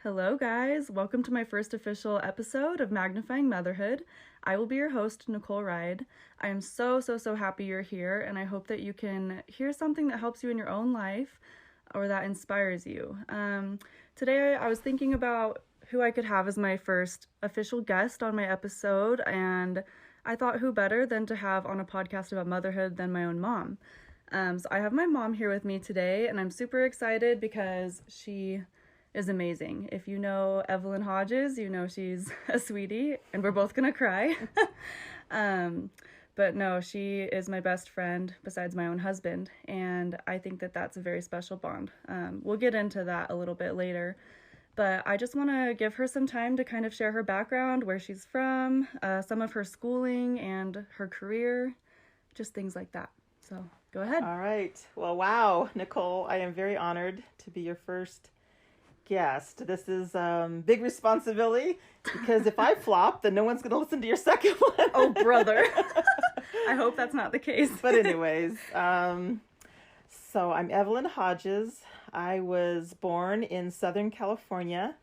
Hello, guys. Welcome to my first official episode of Magnifying Motherhood. I will be your host, Nicole Ride. I am so happy you're here, and I hope that you can hear something that helps you in your own life or that inspires you. Today, I was thinking about who I could have as my first official guest on my episode, and I thought who better than to have on a podcast about motherhood than my own mom. So I have my mom here with me today, and I'm super excited because she is amazing. If you know Evelyn Hodges, you know she's a sweetie, and we're both gonna cry. But no, she is my best friend besides my own husband, and I think that that's a very special bond. We'll get into that a little bit later, but I just want to give her some time to kind of share her background, where she's from, some of her schooling and her career, just things like that. So go ahead. All right. Well, wow, Nicole, I am very honored to be your first guest. This is big responsibility because if I flop, then no one's going to listen to your second one. Oh, brother. I hope that's not the case. But anyways, so I'm Evelyn Hodges. I was born in Southern California,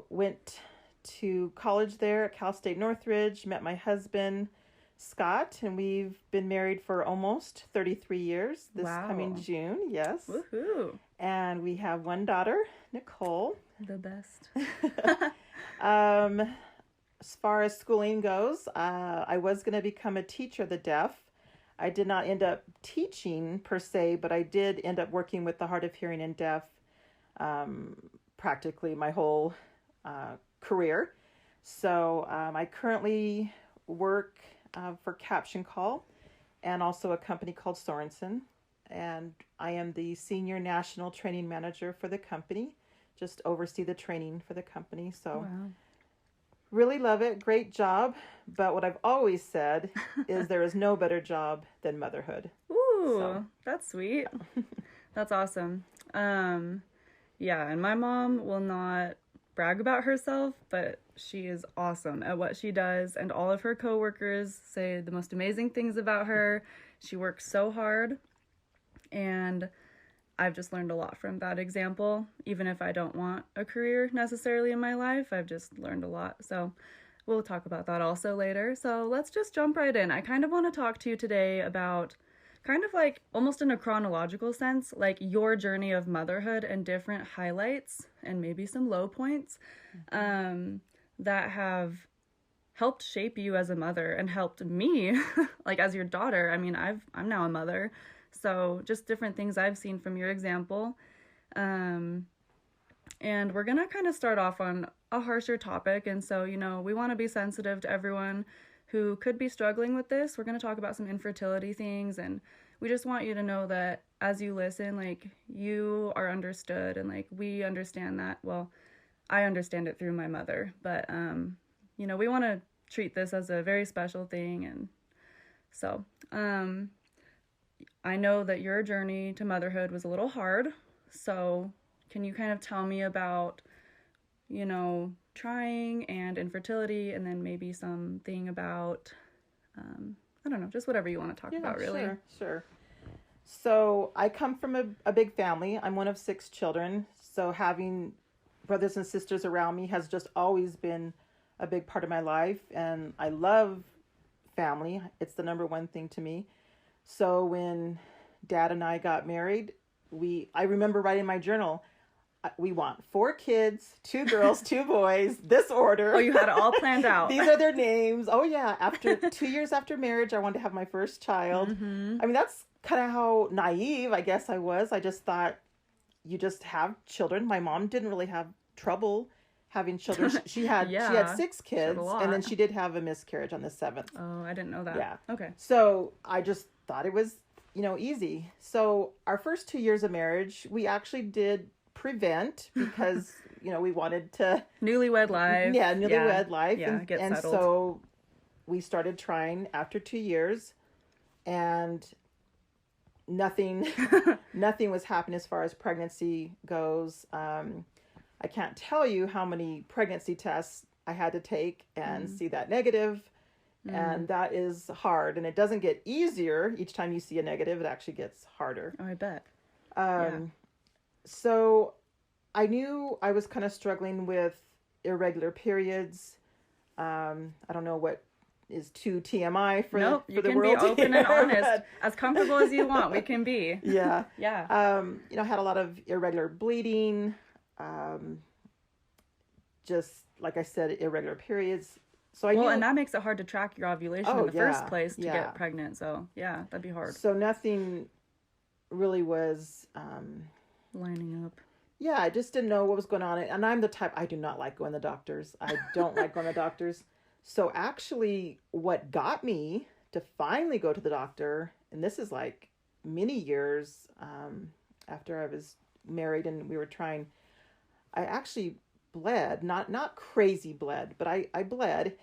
went to college there at Cal State Northridge, met my husband, Scott, and we've been married for almost 33 years this coming June. Yes. Woohoo. And we have one daughter, Nicole. The best. As far as schooling goes, I was going to become a teacher of the deaf. I did not end up teaching per se, but I did end up working with the hard of hearing and deaf practically my whole career. So I currently work for Caption Call and also a company called Sorensen. And I am the senior national training manager for the company, just oversee the training for the company. So really love it. Great job. But what I've always said is there is no better job than motherhood. Ooh, that's sweet. That's awesome. Yeah, and my mom will not brag about herself, but she is awesome at what she does, and all of her coworkers say the most amazing things about her. She works so hard, and I've just learned a lot from that example. Even if I don't want a career necessarily in my life, I've just learned a lot. So we'll talk about that also later. So let's just jump right in. I kind of want to talk to you today about kind of like almost in a chronological sense, like your journey of motherhood and different highlights and maybe some low points that have helped shape you as a mother and helped me like as your daughter. I mean, I'm now a mother, so just different things I've seen from your example. And we're gonna kind of start off on a harsher topic, and so we want to be sensitive to everyone who could be struggling with this. We're going to talk about some infertility things, and we just want you to know that as you listen, like, you are understood, and like, we understand that. Well, I understand it through my mother, but we want to treat this as a very special thing. And so I know that your journey to motherhood was a little hard, so can you kind of tell me about trying and infertility, and then maybe something about, I don't know, just whatever you want to talk about, really. Sure. So I come from a big family. I'm one of 6 children. So having brothers and sisters around me has just always been a big part of my life. And I love family. It's the number one thing to me. So when Dad and I got married, I remember writing in my journal, we want 4 kids, 2 girls, 2 boys, this order. Oh, you had it all planned out. These are their names. Oh, yeah. After 2 years after marriage, I wanted to have my first child. Mm-hmm. I mean, that's kind of how naive I guess I was. I just thought you just have children. My mom didn't really have trouble having children. She had 6 kids, and then she did have a miscarriage on the 7th. Oh, I didn't know that. Yeah. Okay. So I just thought it was, easy. So our first 2 years of marriage, we actually did prevent because we wanted to newlywed life. Yeah, get and settled. so we started trying after 2 years, and nothing was happening as far as pregnancy goes. I can't tell you how many pregnancy tests I had to take and see that negative. And that is hard, and it doesn't get easier each time you see a negative. It actually gets harder. Oh, I bet. So I knew I was kind of struggling with irregular periods. I don't know what is too TMI for Nope, for you the can be world to open hear, and honest, but as comfortable as you want. We can be. yeah. Yeah. You know, had a lot of irregular bleeding, just like I said, irregular periods. So I Well, knew, and that makes it hard to track your ovulation oh in the first yeah, place to yeah. get pregnant. So, yeah, that'd be hard. So nothing really was, Lining up. yeah, I just didn't know what was going on. And I'm the type, I do not like going to the doctors. I don't like going to the doctors. So actually, what got me to finally go to the doctor, and this is like many years after I was married and we were trying, I actually bled, not crazy bled, but I bled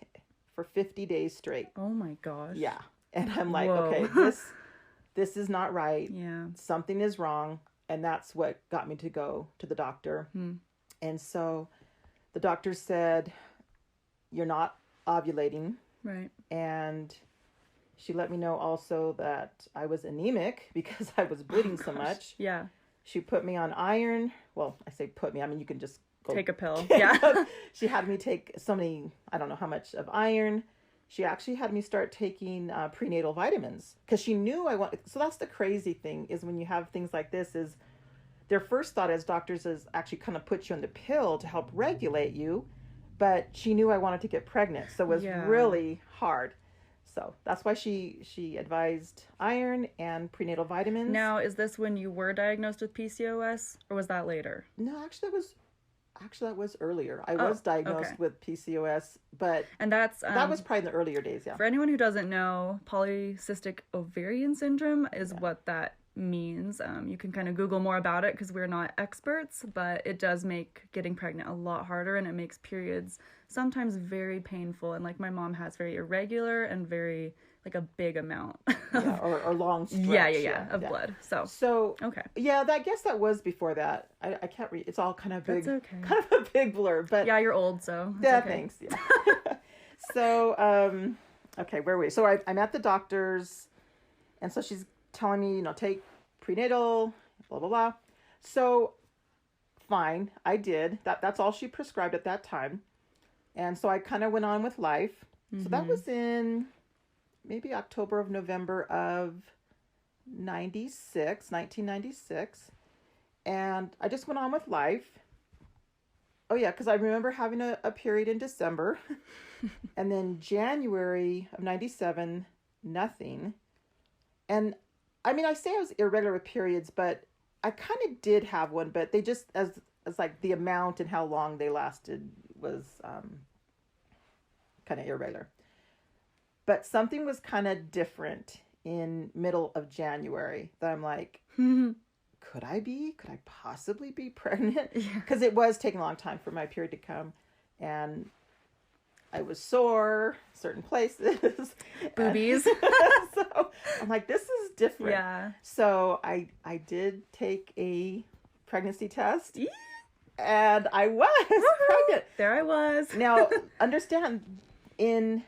for 50 days straight. Oh my gosh. Yeah. And I'm like, Whoa. okay, this is not right. Yeah. Something is wrong. And that's what got me to go to the doctor. And so the doctor said, you're not ovulating. Right. And she let me know also that I was anemic because I was bleeding so much. Yeah. She put me on iron. Well, I say put me, I mean, you can just go take a pill. Yeah. She had me take so many, I don't know how much of iron. She actually had me start taking prenatal vitamins because she knew I wanted. So that's the crazy thing is when you have things like this is their first thought as doctors is actually kind of put you on the pill to help regulate you. But she knew I wanted to get pregnant. So it was really hard. So that's why she advised iron and prenatal vitamins. Now, is this when you were diagnosed with PCOS or was that later? No, actually that was earlier. I was diagnosed with PCOS, but that was probably in the earlier days, yeah. For anyone who doesn't know, polycystic ovarian syndrome is what that means. You can kind of Google more about it because we're not experts, but it does make getting pregnant a lot harder, and it makes periods sometimes very painful. And like my mom has very irregular and very like a big amount. Or long stretch. Of blood. So okay. Yeah, I guess that was before that. I can't read. It's all kind of big. That's okay. Kind of a big blur, but yeah, you're old, so yeah, okay. thanks. Yeah. So okay, where were we? So I'm at the doctor's, and so she's telling me, take prenatal, blah blah blah. So fine, I did. That's all she prescribed at that time, and so I kind of went on with life. So that was in maybe October of November of 1996. And I just went on with life. Oh yeah, because I remember having a period in December. And then January of 97, nothing. And I mean, I say I was irregular with periods, but I kind of did have one, but they just, as like the amount and how long they lasted was kind of irregular. But something was kind of different in middle of January that I'm like, could I possibly be pregnant? Because it was taking a long time for my period to come. And I was sore, certain places. Boobies. So I'm like, this is different. Yeah. So I did take a pregnancy test. And I was pregnant. There I was. Now, understand, in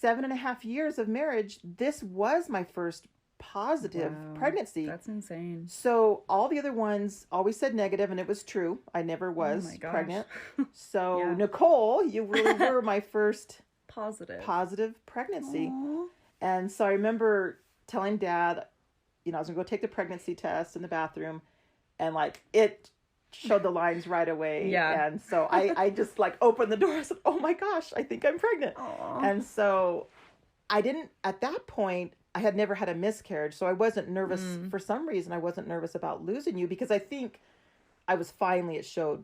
7.5 years of marriage, this was my first positive pregnancy. That's insane. So all the other ones always said negative, and it was true. I never was pregnant. So Nicole, you really were my first positive pregnancy. Aww. And so I remember telling Dad, I was gonna go take the pregnancy test in the bathroom, and like it showed the lines right away. Yeah. And so I just like opened the door. I said, oh my gosh, I think I'm pregnant. Aww. And so I didn't, at that point, I had never had a miscarriage. So I wasn't nervous. For some reason, I wasn't nervous about losing you because I think I was finally, it showed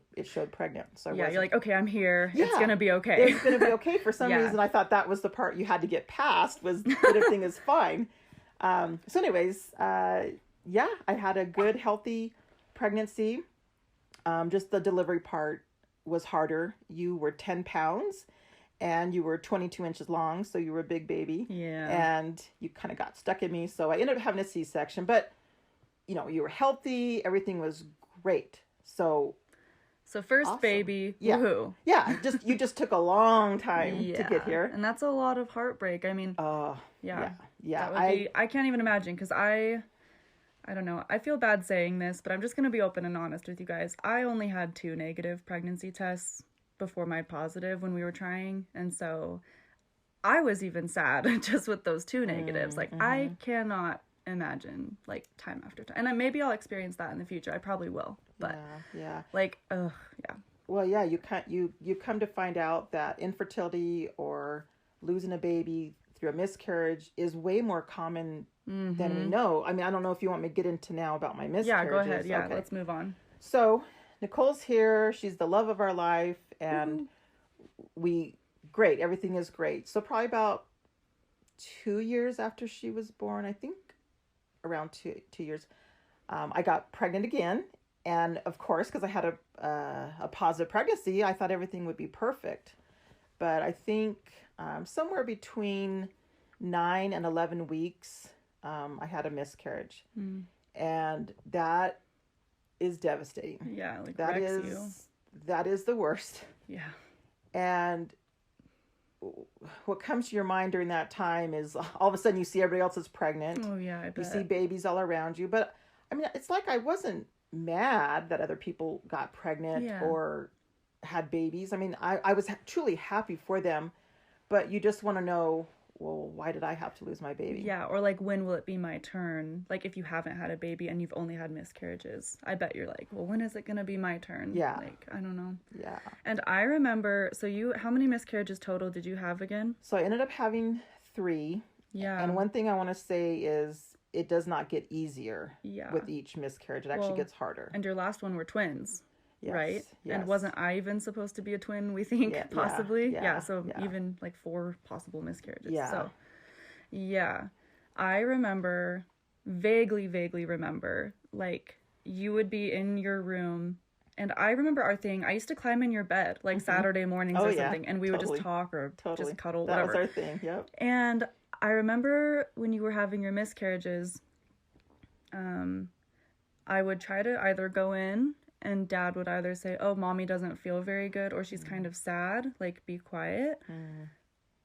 pregnant. So you're like, okay, I'm here. Yeah, it's going to be okay. It's going to be okay. For some reason, I thought that was the part you had to get past, was that everything is fine. So anyways, I had a good, healthy pregnancy. Just the delivery part was harder. You were 10 pounds and you were 22 inches long. So you were a big baby. Yeah. And you kind of got stuck in me. So I ended up having a C-section, but you were healthy. Everything was great. So first awesome. Baby. Yeah. Woohoo. Yeah. You just took a long time to get here. And that's a lot of heartbreak. I mean, Yeah. I can't even imagine because I I don't know. I feel bad saying this, but I'm just going to be open and honest with you guys. I only had 2 negative pregnancy tests before my positive when we were trying. And so I was even sad just with those 2 negatives. Like, I cannot imagine, like, time after time. And maybe I'll experience that in the future. I probably will. But, yeah. like, ugh, yeah. Well, yeah, you come to find out that infertility or losing a baby through a miscarriage is way more common than we know. I mean, I don't know if you want me to get into now about my miscarriages. Yeah, go ahead. Yeah, okay. Let's move on. So, Nicole's here. She's the love of our life. And great. Everything is great. So probably about 2 years after she was born, I think around 2 years, I got pregnant again. And of course, because I had a positive pregnancy, I thought everything would be perfect. But I think somewhere between 9 and 11 weeks, I had a miscarriage. And that is devastating. Yeah, like wrecks you. That is the worst. Yeah. And what comes to your mind during that time is all of a sudden you see everybody else is pregnant. Oh, yeah, I bet. You see babies all around you. But, I mean, it's like I wasn't mad that other people got pregnant or had babies. I mean, I was truly happy for them. But you just want to know, well, why did I have to lose my baby? Yeah, or like, when will it be my turn? Like, if you haven't had a baby and you've only had miscarriages, I bet you're like, well, when is it going to be my turn? Yeah. Like, I don't know. Yeah. And I remember, so how many miscarriages total did you have again? So I ended up having 3. Yeah. And one thing I want to say is it does not get easier with each miscarriage. It actually gets harder. And your last one were twins. Yes, right? Yes. And wasn't I even supposed to be a twin, we think, possibly? Yeah, so even like 4 possible miscarriages. Yeah. So, yeah. I remember, vaguely remember, like, you would be in your room, and I remember our thing, I used to climb in your bed, like Saturday mornings or something, and we would just talk or just cuddle, whatever. That was our thing, yep. And I remember when you were having your miscarriages, I would try to either go in, and Dad would either say, oh, Mommy doesn't feel very good, or she's kind of sad, like, be quiet.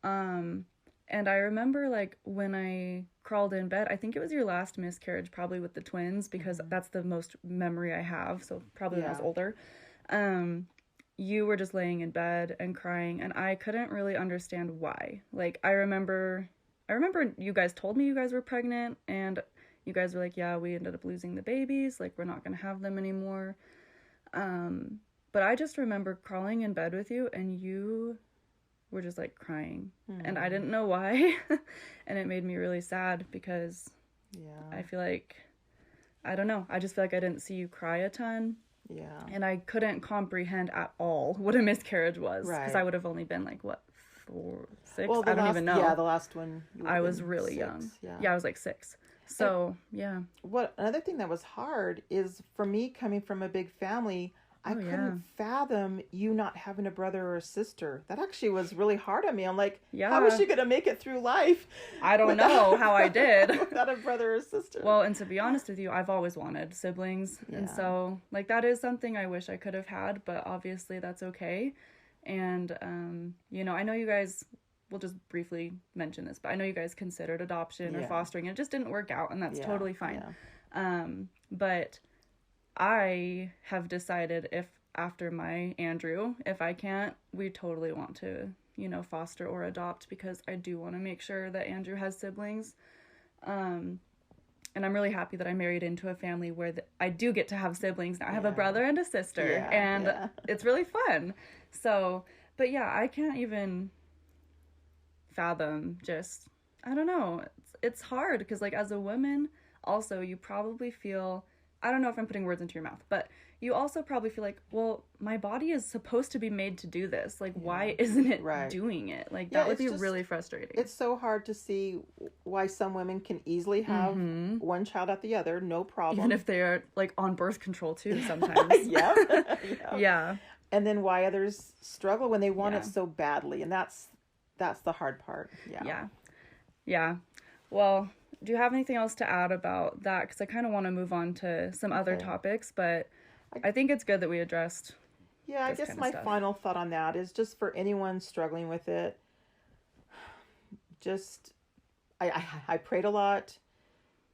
And I remember, like, when I crawled in bed, I think it was your last miscarriage, probably with the twins, because that's the most memory I have, so probably when I was older. You were just laying in bed and crying, and I couldn't really understand why. Like, I remember you guys told me you guys were pregnant, and you guys were like, yeah, we ended up losing the babies, like, we're not going to have them anymore. But I just remember crawling in bed with you, and you were just, like, crying. And I didn't know why. And it made me really sad because I feel like, I don't know, I just feel like I didn't see you cry a ton. Yeah. And I couldn't comprehend at all what a miscarriage was. Because I would have only been, like, what, 4, 6? Well, I don't even know. Yeah, the last one. I was really 6, young. Yeah, I was, like, 6. So, Another thing that was hard is, for me, coming from a big family, I couldn't fathom you not having a brother or a sister. That actually was really hard on me. I'm like, how is she going to make it through life? I don't know how I did. Without a brother or sister. Well, and to be honest with you, I've always wanted siblings. And so, like, that is something I wish I could have had, but obviously that's okay. And, you know, I know you guys, we'll just briefly mention this, but I know you guys considered adoption or fostering, and it just didn't work out, and that's totally fine. But I have decided, if after my Andrew, if I can't, we totally want to, you know, foster or adopt, because I do want to make sure that Andrew has siblings. And I'm really happy that I married into a family where I do get to have siblings now. I have a brother and a sister, and it's really fun. So, but yeah, I can't even fathom just, I don't know, it's hard, because, like, as a woman, also, you probably feel, I don't know if I'm putting words into your mouth, but you also probably feel like, well, my body is supposed to be made to do this. Like, why isn't it doing it? Like, that would be really frustrating. It's so hard to see why some women can easily have one child at the other, no problem. Even if they are, like, on birth control, too, sometimes. Yeah. And then why others struggle when they want it so badly. And that's the hard part. Yeah. Well, do you have anything else to add about that? Because I kind of want to move on to some other topics, but I think it's good that we addressed. Yeah, I guess my final thought on that is, just for anyone struggling with it, just, I prayed a lot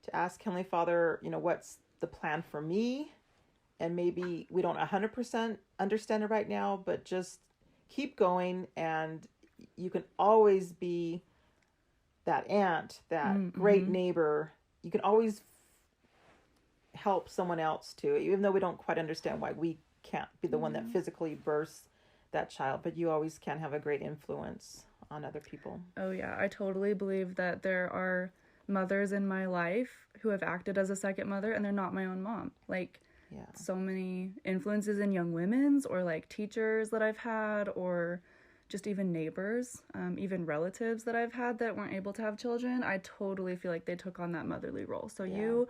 to ask Heavenly Father, what's the plan for me? And maybe we don't 100% understand it right now, but just keep going. And you can always be that aunt, that great neighbor. You can always help someone else too, even though we don't quite understand why we can't be the one that physically births that child, but you always can have a great influence on other people. Oh yeah, I totally believe that there are mothers in my life who have acted as a second mother, and they're not my own mom. Like, so many influences in young women's, or like teachers that I've had, or just even neighbors, even relatives that I've had that weren't able to have children. I totally feel like they took on that motherly role. So you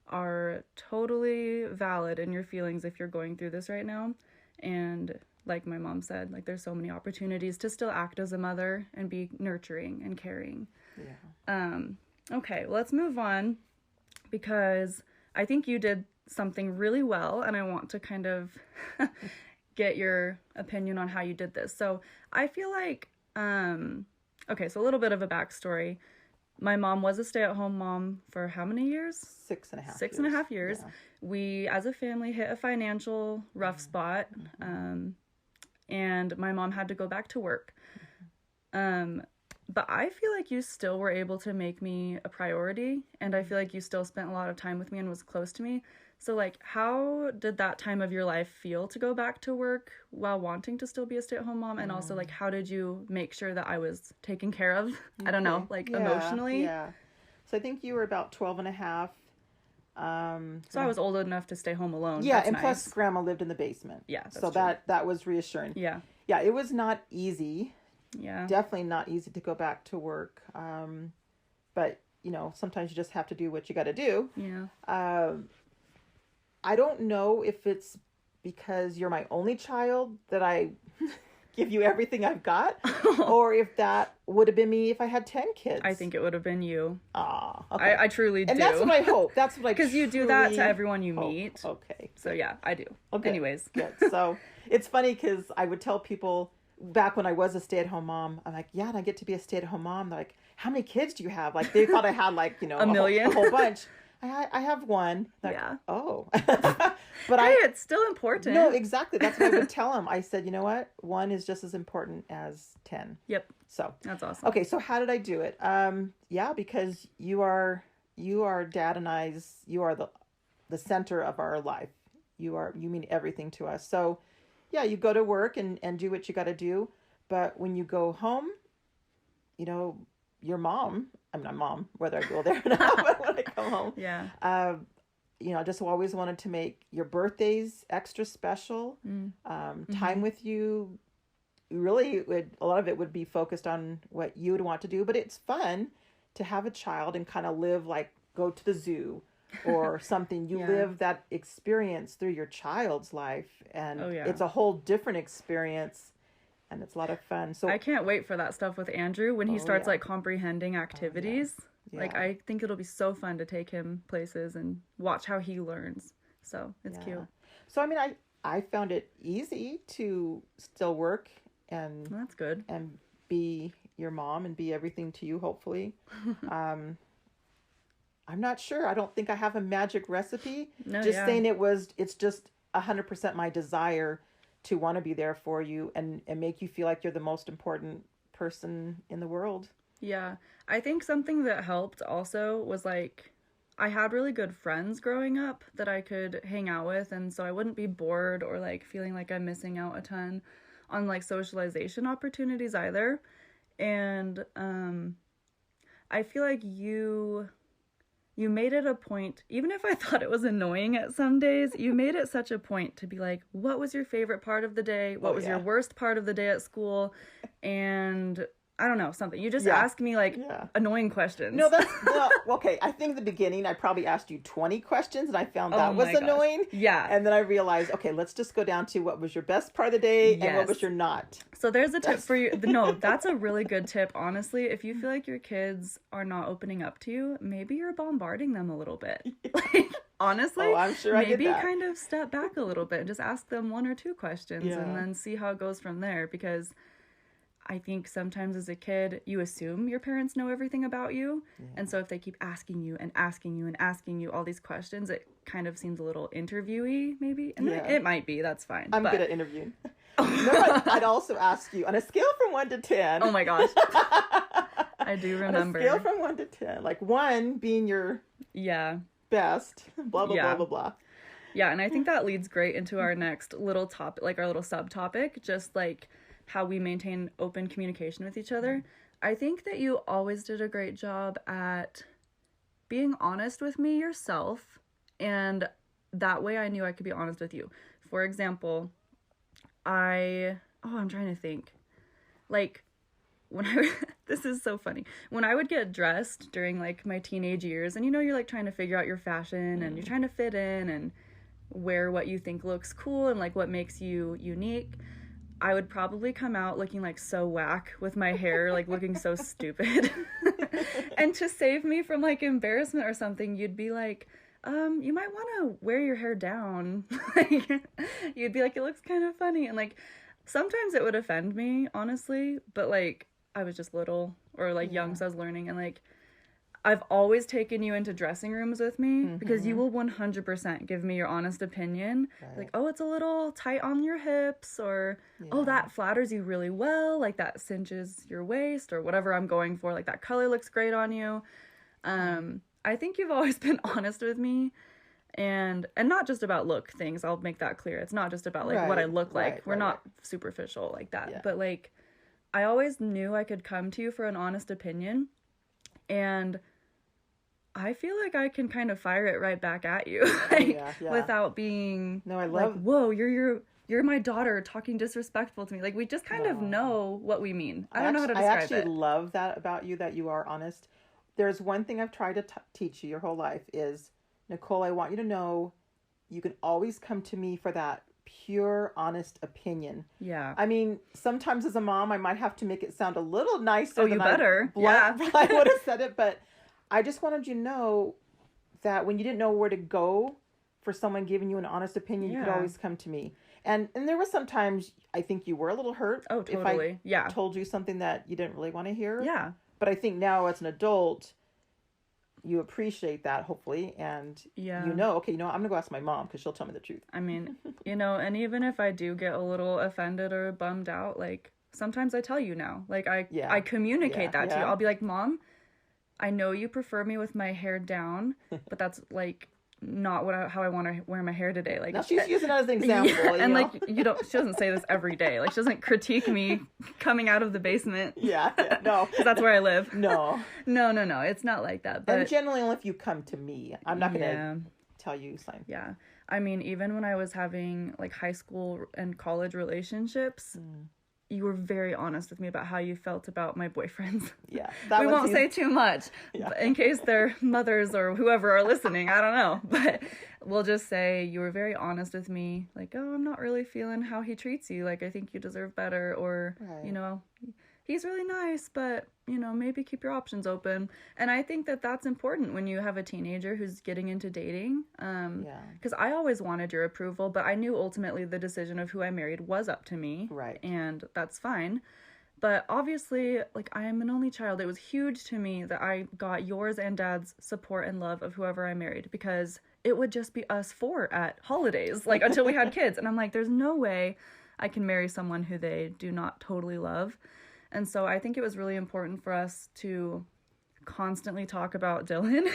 are totally valid in your feelings if you're going through this right now. And like my mom said, like, there's so many opportunities to still act as a mother and be nurturing and caring. Okay, well, let's move on, because I think you did something really well, and I want to kind of get your opinion on how you did this. So I feel like, okay, so a little bit of a backstory. My mom was a stay-at-home mom for how many years? 6.5 Six and a half years. Yeah. We, as a family, hit a financial rough spot, and my mom had to go back to work. But I feel like you still were able to make me a priority, and I feel like you still spent a lot of time with me and was close to me. So, like, how did that time of your life feel to go back to work while wanting to still be a stay-at-home mom? And also, like, how did you make sure that I was taken care of? I don't know, like, emotionally? Yeah. So I think you were about 12 and a half. So I was old enough to stay home alone. Yeah, That's and nice. plus Grandma lived in the basement. Yeah, that's so true. that was reassuring. Yeah. Yeah, it was not easy. Yeah. Definitely not easy to go back to work. But, sometimes you just have to do what you got to do. Yeah. I don't know if it's because you're my only child that I give you everything I've got, or if that would have been me if I had 10 kids. I think it would have been you. Okay. I truly do. And that's what I hope. That's what I Because you do that to everyone you meet. Okay. So yeah, I do. Okay. Anyways. Good. So it's funny because I would tell people back when I was a stay-at-home mom, I'm like, yeah, and I get to be a stay-at-home mom. They're like, how many kids do you have? Like, they thought I had like, a million. A whole bunch. I have one. Like, yeah. Oh. But hey, it's still important. No, exactly. That's what I would tell them. I said, you know what? One is just as important as 10. Yep. So that's awesome. Okay, so how did I do it? Yeah, because you are Dad and I's. You are the center of our life. You mean everything to us. So, yeah, you go to work and do what you got to do. But when you go home, your mom. I'm not mom, whether I go there or not. But when I come home, yeah. I just always wanted to make your birthdays extra special. Time with you, really, a lot of it would be focused on what you would want to do. But it's fun to have a child and kind of live, like, go to the zoo or something. You live that experience through your child's life. And it's a whole different experience. And it's a lot of fun. So I can't wait for that stuff with Andrew when he starts like comprehending activities. Like, I think it'll be so fun to take him places and watch how he learns. So it's cute. So I mean, I found it easy to still work and that's good, and be your mom and be everything to you. Hopefully, I'm not sure. I don't think I have a magic recipe. No, saying it's just 100% my desire to want to be there for you and make you feel like you're the most important person in the world. Yeah. I think something that helped also was, like, I had really good friends growing up that I could hang out with, and so I wouldn't be bored or, like, feeling like I'm missing out a ton on, like, socialization opportunities either. And I feel like you made it a point, even if I thought it was annoying at some days, you made it such a point to be like, what was your favorite part of the day? What was your worst part of the day at school? And I don't know, something. You just ask me, like, annoying questions. No, okay. I think in the beginning, I probably asked you 20 questions, and I found that was annoying. Yeah. And then I realized, okay, let's just go down to what was your best part of the day and what was your not. So there's a tip for you. No, that's a really good tip, honestly. If you feel like your kids are not opening up to you, maybe you're bombarding them a little bit. Like, honestly, I'm sure I did that. Maybe kind of step back a little bit and just ask them one or two questions and then see how it goes from there, because I think sometimes as a kid, you assume your parents know everything about you. Yeah. And so if they keep asking you and asking you and asking you all these questions, it kind of seems a little interviewy, maybe. And it might be. That's fine. I'm good at interviewing. I'd also ask you, on a scale from 1 to 10. Oh my gosh. I do remember. On a scale from 1 to 10. Like 1 being your best, blah, blah, blah, blah, blah. Yeah, and I think that leads great into our next little topic, like our little subtopic, just like how we maintain open communication with each other. I think that you always did a great job at being honest with me yourself, and that way I knew I could be honest with you. For example, I'm trying to think. Like, this is so funny. When I would get dressed during, like, my teenage years, and, you know, you're, like, trying to figure out your fashion, and you're trying to fit in and wear what you think looks cool and, like, what makes you unique, I would probably come out looking like so whack with my hair, like looking so stupid. And to save me from like embarrassment or something, you'd be like, you might want to wear your hair down. Like, you'd be like, it looks kind of funny. And like, sometimes it would offend me, honestly, but like, I was just little or like young, so I was learning. And like, I've always taken you into dressing rooms with me because you will 100% give me your honest opinion. Right. Like, oh, it's a little tight on your hips, or, oh, that flatters you really well. Like, that cinches your waist, or whatever I'm going for. Like, that color looks great on you. I think you've always been honest with me. And not just about look things. I'll make that clear. It's not just about, like, what I look like. We're not superficial like that. Yeah. But, like, I always knew I could come to you for an honest opinion. And I feel like I can kind of fire it right back at you, like, without being like, whoa, you're my daughter talking disrespectful to me. Like, we just kind of know what we mean. I don't know how to describe it. I actually love that about you, that you are honest. There's one thing I've tried to teach you your whole life is, Nicole, I want you to know you can always come to me for that pure, honest opinion. Yeah. I mean, sometimes as a mom, I might have to make it sound a little nicer. Oh, you better. I would have said it, but I just wanted you to know that when you didn't know where to go for someone giving you an honest opinion, you could always come to me. And there was sometimes I think you were a little hurt. Oh, totally. If I told you something that you didn't really want to hear. Yeah. But I think now as an adult, you appreciate that, hopefully, and you know, I'm going to go ask my mom because she'll tell me the truth. I mean, you know, and even if I do get a little offended or bummed out, like, sometimes I tell you now. Like, I communicate that to you. I'll be like, Mom, I know you prefer me with my hair down, but that's, like, not how I want to wear my hair today. Like, now she's using that as an example. And like, she doesn't say this every day. Like, she doesn't critique me coming out of the basement. No, because that's where I live. No, it's not like that. But and generally, only if you come to me, I'm not gonna tell you something. Yeah, I mean, even when I was having like high school and college relationships. You were very honest with me about how you felt about my boyfriends. Yeah. We won't say too much in case their mothers or whoever are listening. I don't know. But we'll just say you were very honest with me. Like, oh, I'm not really feeling how he treats you. Like, I think you deserve better. Or, you know, he's really nice, but, you know, maybe keep your options open. And I think that that's important when you have a teenager who's getting into dating. Because I always wanted your approval, but I knew ultimately the decision of who I married was up to me. Right. And that's fine. But obviously, like, I am an only child. It was huge to me that I got yours and Dad's support and love of whoever I married, because it would just be us four at holidays, like, until we had kids. And I'm like, there's no way I can marry someone who they do not totally love. And so I think it was really important for us to constantly talk about Dylan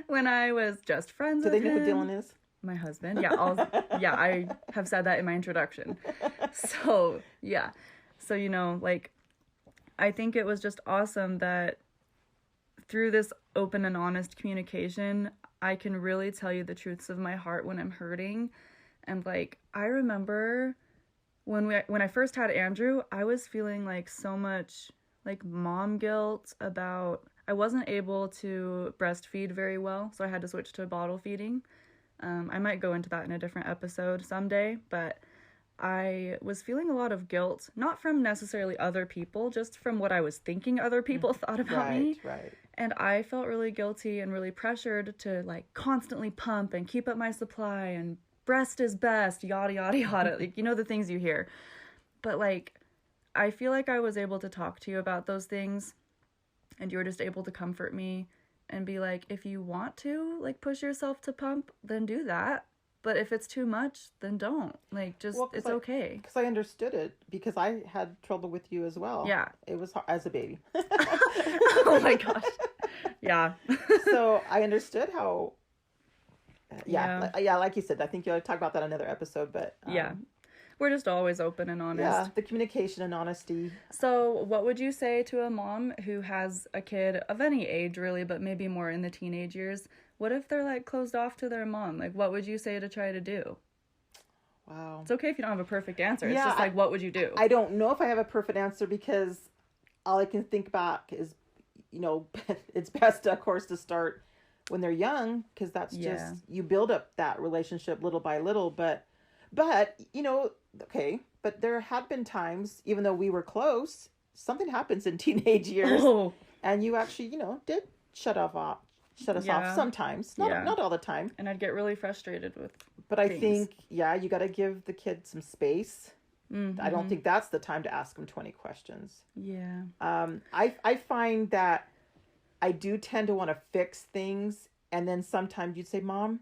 when I was just friends with him. Do they know who Dylan is? My husband. Yeah, I have said that in my introduction. So, yeah. So, you know, like, I think it was just awesome that through this open and honest communication, I can really tell you the truths of my heart when I'm hurting. And, like, I remember when I first had Andrew, I was feeling like so much like mom guilt about, I wasn't able to breastfeed very well, so I had to switch to bottle feeding. I might go into that in a different episode someday, but I was feeling a lot of guilt, not from necessarily other people, just from what I was thinking other people thought about me. Right. And I felt really guilty and really pressured to like constantly pump and keep up my supply and breast is best, yada, yada, yada. Like, you know, the things you hear. But like, I feel like I was able to talk to you about those things, and you were just able to comfort me and be like, if you want to, like, push yourself to pump, then do that. But if it's too much, then don't. Like, just, Well, it's okay. Because I understood it, because I had trouble with you as well. Yeah. It was hard, as a baby. Oh my gosh. Yeah. So I understood how, like you said, I think you'll talk about that in another episode, but. Yeah. We're just always open and honest. Yeah, the communication and honesty. So what would you say to a mom who has a kid of any age, really, but maybe more in the teenage years? What if they're, like, closed off to their mom? Like, what would you say to try to do? Wow. It's okay if you don't have a perfect answer. It's just like, what would you do? I don't know if I have a perfect answer, because all I can think back is, it's best, of course, to start when they're young, because that's just, you build up that relationship little by little. But okay, but there had been times, even though we were close, something happens in teenage years, and you actually, did shut us off sometimes, not all the time. And I'd get really frustrated with But things. I think, you got to give the kid some space. Mm-hmm. I don't think that's the time to ask them 20 questions. Yeah. I find that I do tend to want to fix things, and then sometimes you'd say, Mom,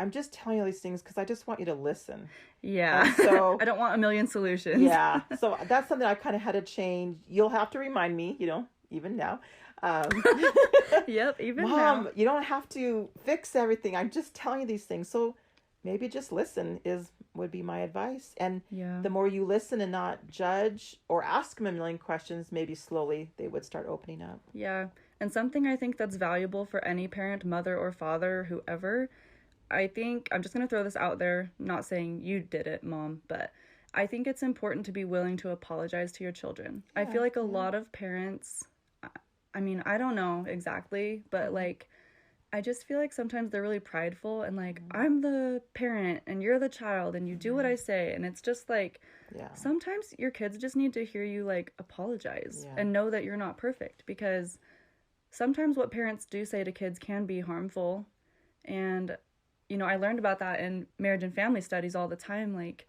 I'm just telling you these things because I just want you to listen. Yeah. And so I don't want a million solutions. Yeah. So that's something I kind of had to change. You'll have to remind me, even now. Yep, even Mom, now. You don't have to fix everything. I'm just telling you these things. So maybe just listen would be my advice. And the more you listen and not judge or ask them a million questions, maybe slowly they would start opening up. Yeah. And something I think that's valuable for any parent, mother or father, whoever, I think, I'm just going to throw this out there, not saying you did it, Mom, but I think it's important to be willing to apologize to your children. I feel like a lot of parents, I mean, I don't know exactly, but like, I just feel like sometimes they're really prideful and like, I'm the parent and you're the child and you do what I say. And it's just like, sometimes your kids just need to hear you like apologize and know that you're not perfect, because sometimes what parents do say to kids can be harmful. And I learned about that in marriage and family studies all the time. Like,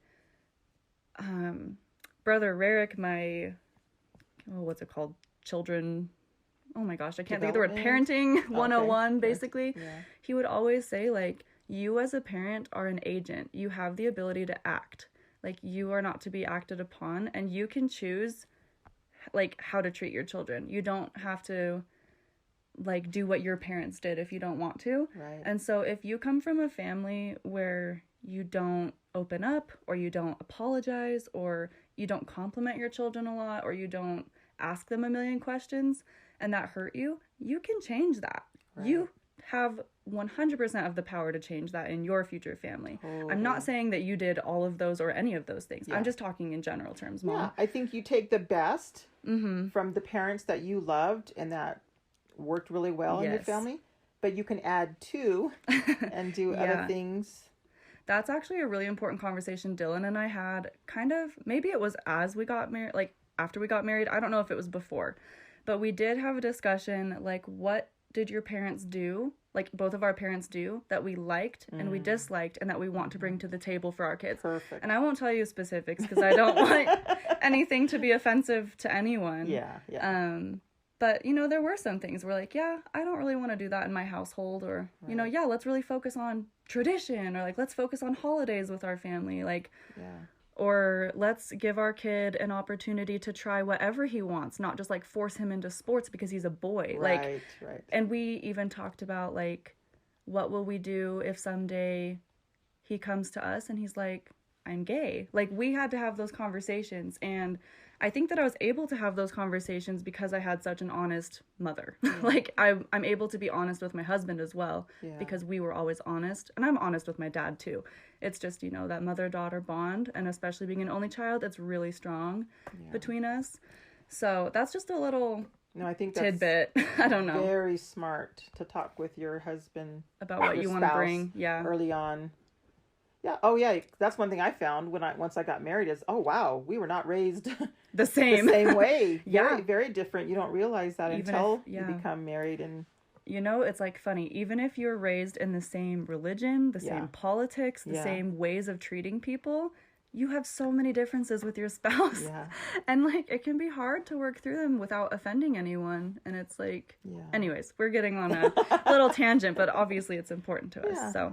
Brother Rarick, what's it called? Children. Oh my gosh, I can't think of the word. Parenting 101, basically. Yeah. He would always say, like, you as a parent are an agent. You have the ability to act. Like, you are not to be acted upon, and you can choose, like, how to treat your children. You don't have to, like, do what your parents did if you don't want to. Right. And so if you come from a family where you don't open up, or you don't apologize, or you don't compliment your children a lot, or you don't ask them a million questions, and that hurt you, you can change that. Right. You have 100% of the power to change that in your future family. I'm not saying that you did all of those or any of those things. I'm just talking in general terms, Mom. Yeah, I think you take the best from the parents that you loved and that worked really well in your family, but you can add to and do other things. That's actually a really important conversation Dylan and I had, kind of, maybe it was as we got married, like after we got married. I don't know if it was before, but we did have a discussion, like, what did your parents do, like both of our parents do, that we liked and we disliked and that we want to bring to the table for our kids. Perfect. And I won't tell you specifics because I don't want anything to be offensive to anyone. Yeah. But, there were some things where, like, I don't really want to do that in my household, or, let's really focus on tradition, or, like, let's focus on holidays with our family, like, or let's give our kid an opportunity to try whatever he wants, not just, like, force him into sports because he's a boy. Right. And we even talked about, like, what will we do if someday he comes to us and he's like, I'm gay? Like, we had to have those conversations, and I think that I was able to have those conversations because I had such an honest mother. Like, I'm able to be honest with my husband as well, because we were always honest. And I'm honest with my dad, too. It's just, that mother-daughter bond, and especially being an only child, it's really strong between us. So that's just a little I think that's tidbit. I don't know. Very smart to talk with your husband about what you want to bring early on. Yeah. Oh, yeah. That's one thing I found once I got married is, oh, wow, we were not raised the same way. Very, very different. You don't realize that until you become married. And it's like funny. Even if you're raised in the same religion, the same politics, the same ways of treating people, you have so many differences with your spouse. Yeah. And like it can be hard to work through them without offending anyone. And it's like, anyways, we're getting on a little tangent, but obviously it's important to us. Yeah, so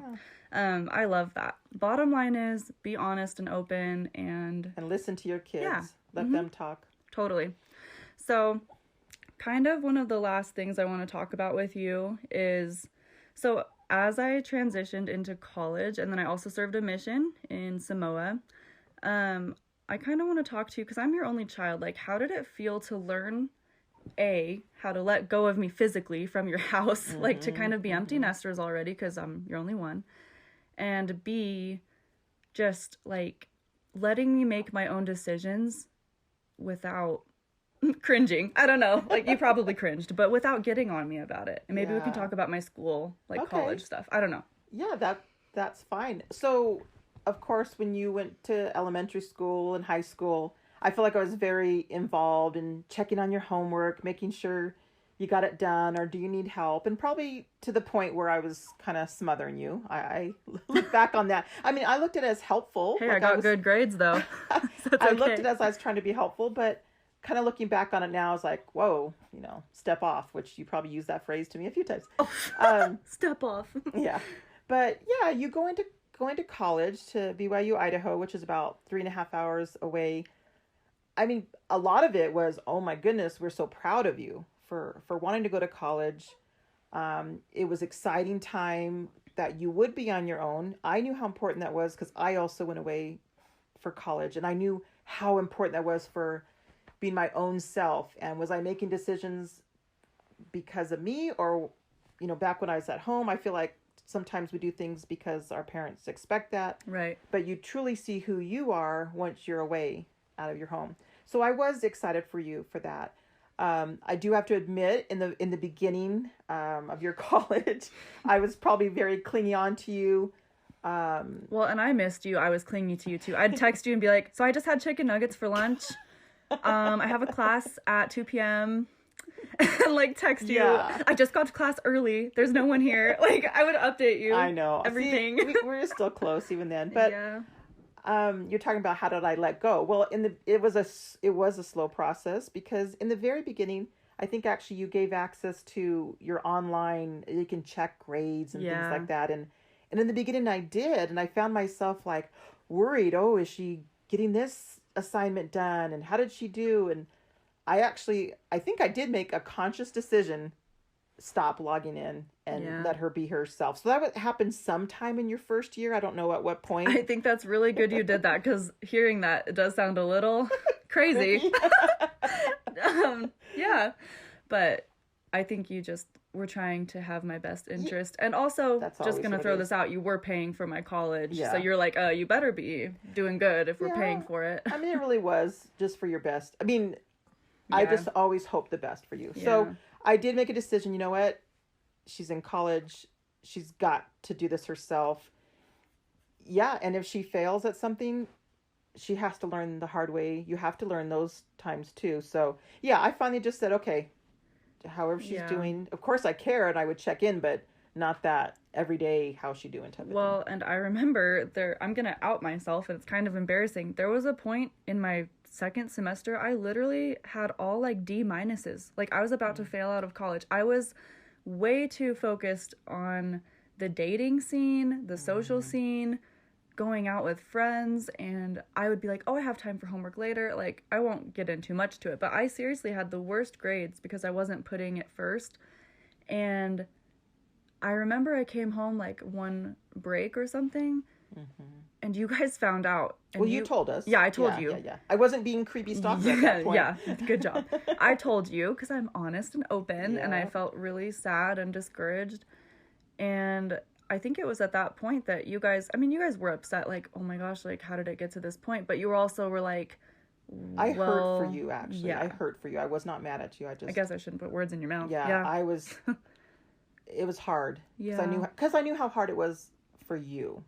I love that. Bottom line is be honest and open and listen to your kids. Let them talk. Totally. So kind of one of the last things I want to talk about with you is, so as I transitioned into college and then I also served a mission in Samoa, I kind of want to talk to you because I'm your only child. Like, how did it feel to learn, A, how to let go of me physically from your house, like to kind of be empty nesters already because I'm your only one, and B, just like letting me make my own decisions without cringing. I don't know. Like, you probably cringed, but without getting on me about it. And maybe we can talk about my school, like college stuff. I don't know. Yeah, that's fine. So, of course, when you went to elementary school and high school, I feel like I was very involved in checking on your homework, making sure you got it done, or do you need help? And probably to the point where I was kind of smothering you. I look back on that. I mean, I looked at it as helpful. Hey, like I got good grades, though. So I looked at it as I was trying to be helpful, but kind of looking back on it now, I was like, whoa, step off, which you probably used that phrase to me a few times. Step off. Yeah. But yeah, you going to college to BYU, Idaho, which is about 3.5 hours away. I mean, a lot of it was, oh my goodness, we're so proud of you for wanting to go to college. It was exciting time that you would be on your own. I knew how important that was because I also went away for college, and I knew how important that was for being my own self. And was I making decisions because of me, or, back when I was at home, I feel like sometimes we do things because our parents expect that. Right. But you truly see who you are once you're away out of your home. So I was excited for you for that. I do have to admit, in the beginning of your college, I was probably very clingy on to you. Well, and I missed you. I was clingy to you too. I'd text you and be like, so I just had chicken nuggets for lunch. I have a class at 2 p.m. and like text you. Yeah. I just got to class early. There's no one here. Like, I would update you. I know. Everything. See, we're still close even then. But you're talking about how did I let go? Well, it was a slow process because in the very beginning, I think actually you gave access to your online, you can check grades and things like that. And in the beginning I did, and I found myself like worried, oh, is she getting this assignment done? And how did she do? And I think I did make a conscious decision, stop logging in and let her be herself. So that would happen sometime in your first year. I don't know at what point. I think that's really good you did that, because hearing that, it does sound a little crazy. Yeah. But I think you just were trying to have my best interest. And also, just going to throw this out, you were paying for my college. Yeah. So you're like, you better be doing good if we're paying for it. I mean, it really was just for your best. I mean, I just always hope the best for you. Yeah. So I did make a decision. You know what? She's in college. She's got to do this herself. Yeah. And if she fails at something, she has to learn the hard way. You have to learn those times too. So yeah, I finally just said, okay, however she's doing. Of course I care and I would check in, but not that every day, how's she doing type of Well, thing. And I remember I'm going to out myself, and it's kind of embarrassing. There was a point in my second semester, I literally had all like D minuses. Like, I was about to fail out of college. I was way too focused on the dating scene, the social scene, going out with friends, and I would be like, oh, I have time for homework later. Like, I won't get into much to it, but I seriously had the worst grades because I wasn't putting it first. And I remember I came home like one break or something, and you guys found out. And well, you told us. Yeah, I told you. Yeah. I wasn't being creepy stalker at that point. Yeah, good job. I told you because I'm honest and open, and I felt really sad and discouraged. And I think it was at that point that you guys were upset, like, oh my gosh, like, how did it get to this point? But you were like, I hurt for you, actually. Yeah. I hurt for you. I was not mad at you. I guess I shouldn't put words in your mouth. Yeah. I was, it was hard. Yeah. Because I knew how hard it was for you.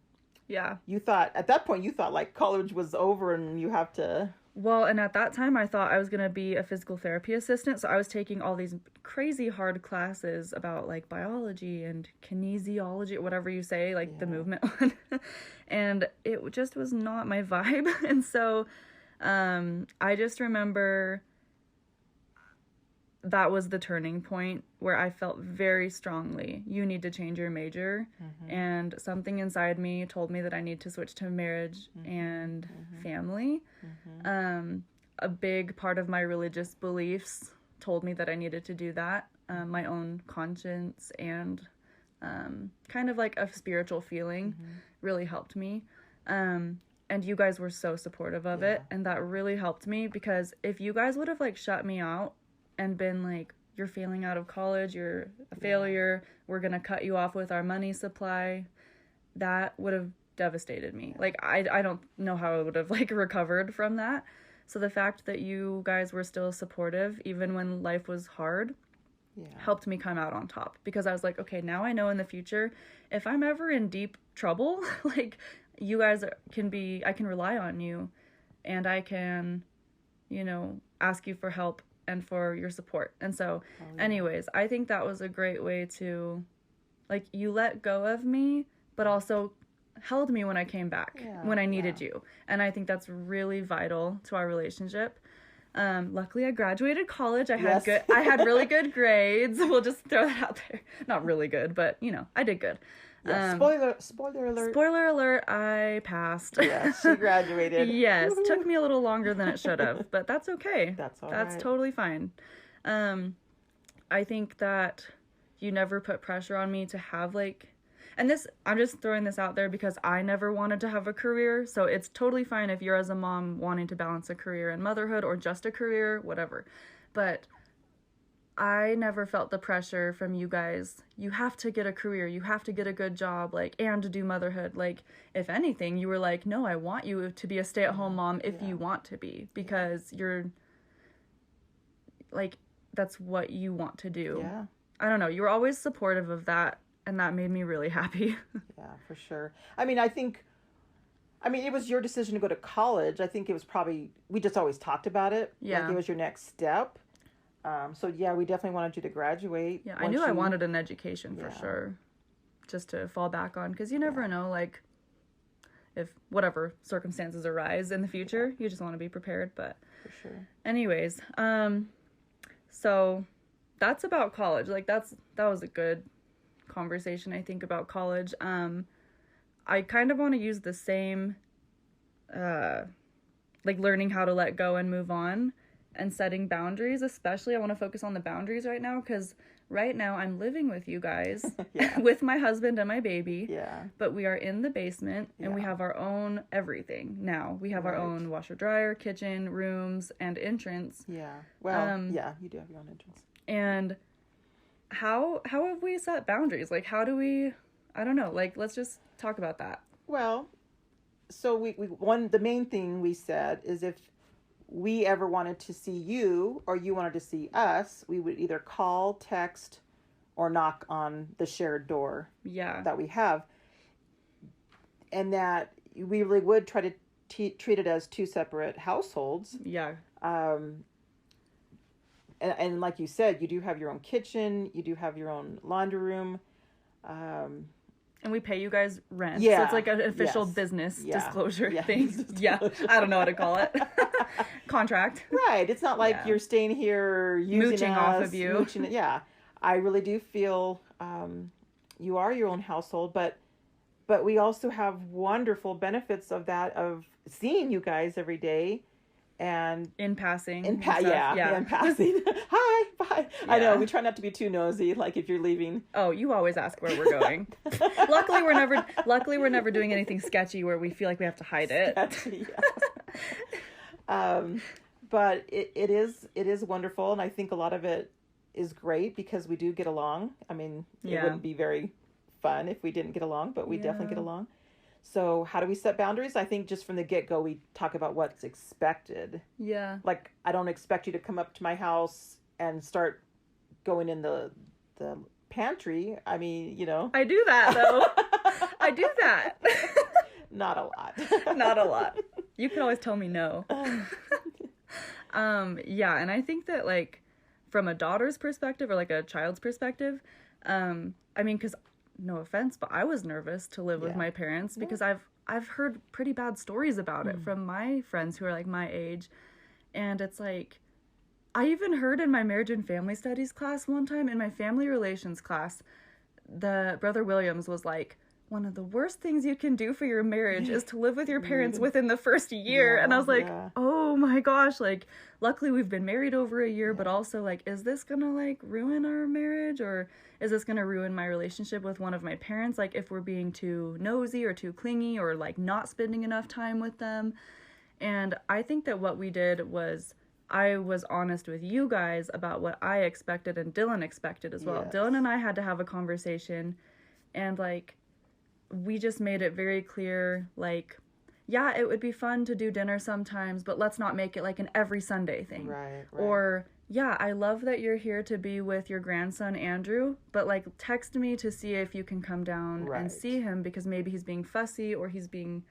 Yeah. At that point, you thought like college was over and you have to Well, and at that time, I thought I was going to be a physical therapy assistant. So I was taking all these crazy hard classes about like biology and kinesiology, whatever you say, like the movement one. And it just was not my vibe. And so I just remember that was the turning point where I felt very strongly, you need to change your major. And something inside me told me that I need to switch to marriage and family. A big part of my religious beliefs told me that I needed to do that. My own conscience and kind of like a spiritual feeling really helped me. And you guys were so supportive of it. And that really helped me, because if you guys would have like shut me out and been like, you're failing out of college, you're a failure, we're going to cut you off with our money supply, that would have devastated me. Like, I don't know how I would have like recovered from that. So the fact that you guys were still supportive, even when life was hard, helped me come out on top, because I was like, okay, now I know in the future, if I'm ever in deep trouble, like, you guys I can rely on you, and I can, ask you for help and for your support. And so anyways, I think that was a great way to, like, you let go of me, but also held me when I came back, when I needed you. And I think that's really vital to our relationship. Luckily I graduated college. I had really good grades. We'll just throw that out there. Not really good, but I did good. Spoiler alert. Spoiler alert, I passed. Yeah, she graduated. Yes, took me a little longer than it should have, but that's okay. That's all right. That's totally fine. I think that you never put pressure on me to have and this, I'm just throwing this out there because I never wanted to have a career, so it's totally fine if you're as a mom wanting to balance a career and motherhood, or just a career, whatever. But I never felt the pressure from you guys. You have to get a career. You have to get a good job, and to do motherhood. If anything, you were like, no, I want you to be a stay-at-home mom if you want to be, because you're, that's what you want to do. Yeah. I don't know. You were always supportive of that, and that made me really happy. Yeah, for sure. I mean, it was your decision to go to college. I think it was probably, we just always talked about it. Yeah. It was your next step. So yeah, we definitely wanted you to graduate. Yeah, I knew I wanted an education for sure, just to fall back on, because you never know, if whatever circumstances arise in the future, you just want to be prepared. But for sure. Anyways, so that's about college. That was a good conversation, I think, about college. I kind of want to use the same, learning how to let go and move on, and setting boundaries. Especially, I want to focus on the boundaries right now, because right now I'm living with you guys with my husband and my baby. Yeah. But we are in the basement, and we have our own everything now. We have our own washer, dryer, kitchen, rooms, and entrance. Yeah. Well, you do have your own entrance. And how have we set boundaries? How do we, I don't know, let's just talk about that. Well, so the main thing we said is, if we ever wanted to see you, or you wanted to see us, we would either call, text, or knock on the shared door that we have. And that we really would try to treat it as two separate households. Yeah. And like you said, you do have your own kitchen, you do have your own laundry room. And we pay you guys rent. Yeah. So it's like an official business disclosure thing. Yeah. I don't know what to call it. Contract. Right. It's not like you're staying here using mooching off of you. Yeah. I really do feel you are your own household, but we also have wonderful benefits of that, of seeing you guys every day. And in passing. In passing. Hi, bye. Yeah. I know, we try not to be too nosy, if you're leaving. Oh, you always ask where we're going. Luckily we're never doing anything sketchy where we feel like we have to hide it. Sketchy, yeah. But it is wonderful, and I think a lot of it is great because we do get along. I mean, it wouldn't be very fun if we didn't get along, but we definitely get along. So how do we set boundaries? I think just from the get-go, we talk about what's expected. Yeah. I don't expect you to come up to my house and start going in the pantry. I mean, I do that, though. I do that. Not a lot. Not a lot. You can always tell me no. Yeah, and I think that like from a daughter's perspective or like a child's perspective, I mean, because no offense, but I was nervous to live with Yeah. my parents because I've heard pretty bad stories about it from my friends who are like my age, and it's like I even heard in my marriage and family studies class one time in my family relations class, the brother Williams was like, one of the worst things you can do for your marriage is to live with your parents within the first year. Yeah, And I was like, yeah. oh my gosh, like, luckily we've been married over a year, but Yeah. also, like, is this gonna, like, ruin our marriage? Or is this gonna ruin my relationship with one of my parents? Like, if we're being too nosy or too clingy or, like, not spending enough time with them. And I think that what we did was I was honest with you guys about what I expected and Dylan expected as well. Yes. Dylan and I had to have a conversation, and, like, we just made it very clear, like, yeah, it would be fun to do dinner sometimes, but let's not make it like an every Sunday thing. Right. Or, yeah, I love that you're here to be with your grandson, Andrew, but like text me to see if you can come down Right. and see him because maybe he's being fussy or he's being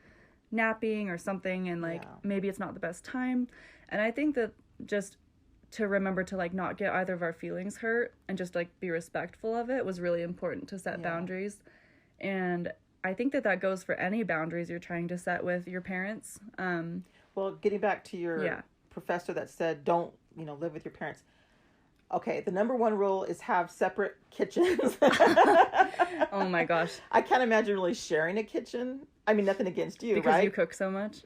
napping or something, and like maybe it's not the best time. And I think that just to remember to like not get either of our feelings hurt and just like be respectful of it was really important to set boundaries. And I think that that goes for any boundaries you're trying to set with your parents. Well, getting back to your professor that said don't, live with your parents. Okay, the number one rule is have separate kitchens. Oh my gosh. I can't imagine really sharing a kitchen. I mean, nothing against you, because right? you cook so much?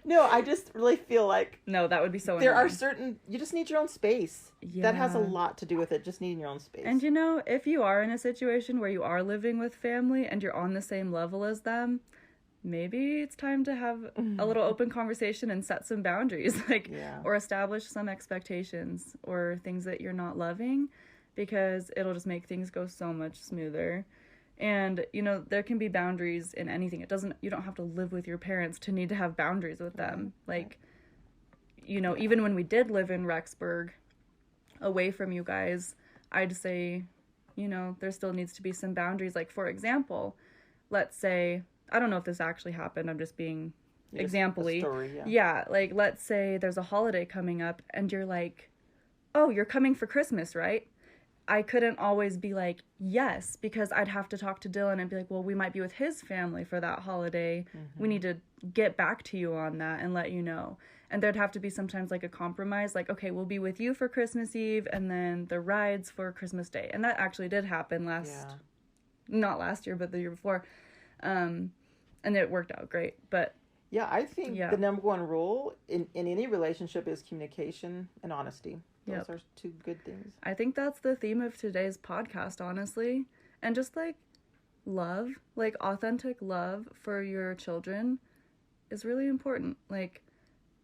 No, I just really feel like... No, that would be so there annoying. are certain... You just need your own space. Yeah. That has a lot to do with it, just needing your own space. And if you are in a situation where you are living with family and you're on the same level as them, maybe it's time to have a little open conversation and set some boundaries, or establish some expectations or things that you're not loving, because it'll just make things go so much smoother. And, there can be boundaries in anything. You don't have to live with your parents to need to have boundaries with them. Even when we did live in Rexburg, away from you guys, I'd say, there still needs to be some boundaries. Like, for example, let's say, I don't know if this actually happened, I'm just being example-y. Story, like, let's say there's a holiday coming up and you're like, oh, you're coming for Christmas, right? I couldn't always be like, yes, because I'd have to talk to Dylan and be like, well, we might be with his family for that holiday. We need to get back to you on that and let you know. And there'd have to be sometimes like a compromise, like, okay, we'll be with you for Christmas Eve and then the rides for Christmas Day. And that actually did happen not last year, but the year before. And it worked out great. But yeah, I think the number one rule in any relationship is communication and honesty. Those are two good things. I think that's the theme of today's podcast, honestly. And just like love, like authentic love for your children is really important. Like,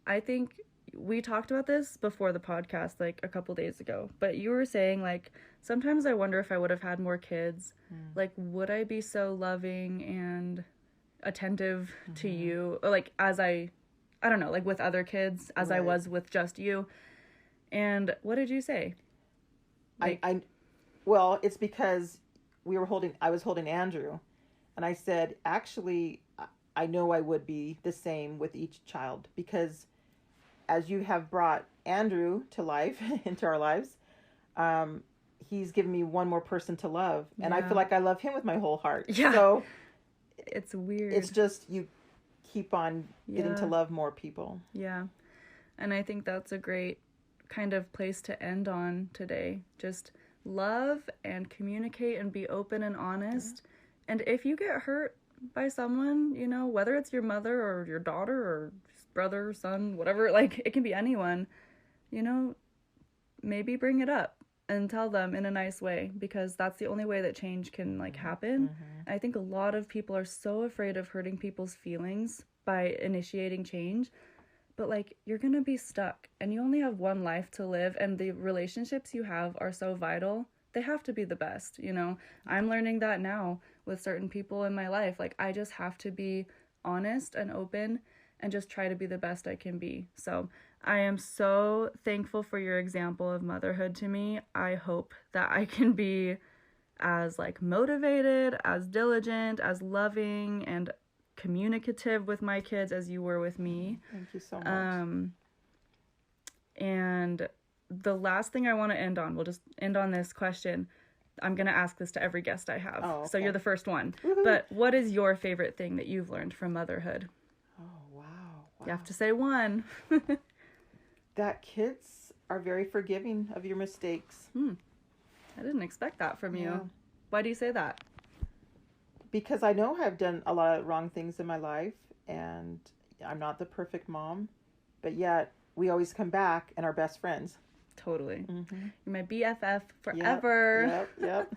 I think we talked about this before the podcast, like a couple days ago, but you were saying like, sometimes I wonder if I would have had more kids, like, would I be so loving and attentive to you? Or like, as I don't know, like with other kids as I was with just you. And what did you say? Like, well, it's because I was holding Andrew, and I said, actually, I know I would be the same with each child, because as you have brought Andrew to life, into our lives, he's given me one more person to love, and I feel like I love him with my whole heart. Yeah. So it's weird. It's just, you keep on getting to love more people. Yeah. And I think that's a great kind of place to end on today. Just love and communicate and be open and honest. And if you get hurt by someone, whether it's your mother or your daughter or brother, son, whatever, like, it can be anyone, maybe bring it up and tell them in a nice way, because that's the only way that change can like happen. I think a lot of people are so afraid of hurting people's feelings by initiating change. But, like, you're going to be stuck, and you only have one life to live, and the relationships you have are so vital. They have to be the best, I'm learning that now with certain people in my life. Like, I just have to be honest and open and just try to be the best I can be. So I am so thankful for your example of motherhood to me. I hope that I can be as, like, motivated, as diligent, as loving, and communicative with my kids as you were with me. Thank you so much. And the last thing I want to end on, we'll just end on this question. I'm going to ask this to every guest I have. Oh, okay. So you're the first one. Woo-hoo. But what is your favorite thing that you've learned from motherhood? Oh, wow. You have to say one. That kids are very forgiving of your mistakes. I didn't expect that from you. Yeah. Why do you say that? Because I know I've done a lot of wrong things in my life, and I'm not the perfect mom, but yet we always come back and are best friends. Totally. Mm-hmm. You're my BFF forever. Yep.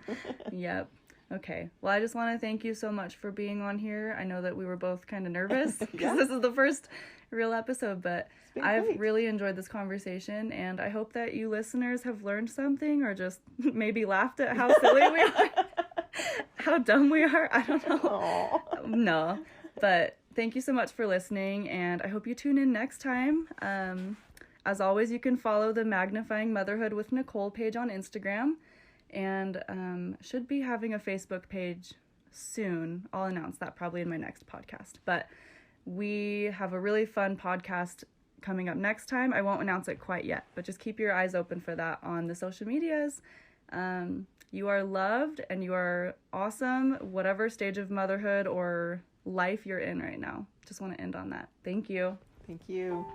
Yep. Okay. Well, I just want to thank you so much for being on here. I know that we were both kind of nervous because this is the first real episode, but I've really enjoyed this conversation, and I hope that you listeners have learned something or just maybe laughed at how silly we are, how dumb we are. I don't know. No, but thank you so much for listening, and I hope you tune in next time. As always, you can follow the Magnifying Motherhood with Nicole page on Instagram, and should be having a Facebook page soon. I'll announce that probably in my next podcast. But we have a really fun podcast coming up next time. I won't announce it quite yet, but just keep your eyes open for that on the social medias. You are loved and you are awesome, whatever stage of motherhood or life you're in right now. Just want to end on that. Thank you. Thank you.